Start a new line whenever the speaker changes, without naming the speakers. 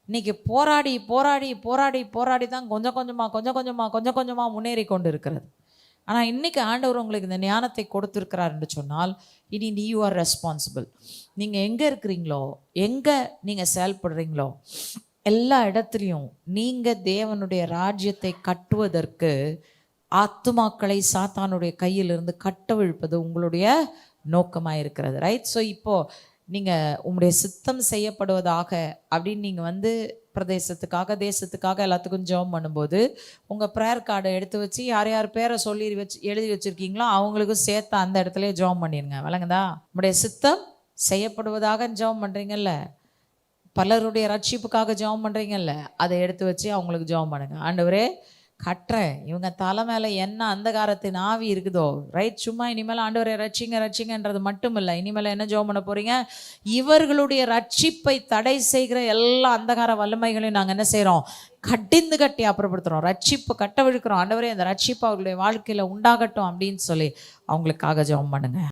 இன்னைக்கு போராடி போராடி போராடி போராடி தான் கொஞ்சம் கொஞ்சமாக முன்னேறி கொண்டு இருக்கிறது. ஆனால் இன்னைக்கு ஆண்டவர் உங்களுக்கு இந்த ஞானத்தை கொடுத்துருக்கிறார் என்று சொன்னால், இனி யூ ஆர் ரெஸ்பான்சிபிள். நீங்கள் எங்கே இருக்கிறீங்களோ, எங்கே நீங்கள் செயல்படுறீங்களோ, எல்லா இடத்துலையும் நீங்கள் தேவனுடைய ராஜ்யத்தை கட்டுவதற்கு ஆத்துமாக்களை சாத்தானுடைய கையிலிருந்து கட்டவிழ்ப்பது உங்களுடைய நோக்கமாக இருக்கிறது. ரைட்? ஸோ இப்போது நீங்கள் உங்களுடைய சித்தம் செய்யப்படுவதாக அப்படின்னு நீங்கள் பிரதேசத்துக்காக தேசத்துக்காக எல்லாத்துக்கும் ஜெபம் பண்ணும்போது உங்கள் ப்ரேயர் கார்டை எடுத்து வச்சு யார் யார் பேரை சொல்லி எழுதி வச்சுருக்கீங்களோ அவங்களுக்கும் சேர்த்து அந்த இடத்துல ஜெபம் பண்ணிடுங்க. விளங்குதா? உங்களுடைய சித்தம் செய்யப்படுவதாக ஜெபம் பண்ணுறீங்கல்ல, பலருடைய ரட்சிப்புக்காக ஜெபம் பண்ணுறீங்கல்ல, அதை எடுத்து வச்சு அவங்களுக்கு ஜெபம் பண்ணுங்க. ஆண்டவரே, கட்டுறேன், இவங்க தலை மேலே என்ன அந்தகாரத்தின் ஆவி இருக்குதோ, ரைட்? சும்மா இனிமேல் ஆண்டவரை ரட்சிங்கன்றது மட்டும் இல்லை. இனிமேல் என்ன ஜெபம் பண்ண போகிறீங்க? இவர்களுடைய ரட்சிப்பை தடை செய்கிற எல்லா அந்தகார வல்லமைகளையும் நாங்கள் என்ன செய்கிறோம்? கட்டிந்து கட்டி அப்புறப்படுத்துகிறோம். ரட்சிப்பு கட்ட விழுக்கிறோம். ஆண்டவரே, அந்த ரட்சிப்பு அவர்களுடைய வாழ்க்கையில் உண்டாகட்டும் அப்படின்னு சொல்லி அவங்களுக்காக ஜெபம் பண்ணுங்க.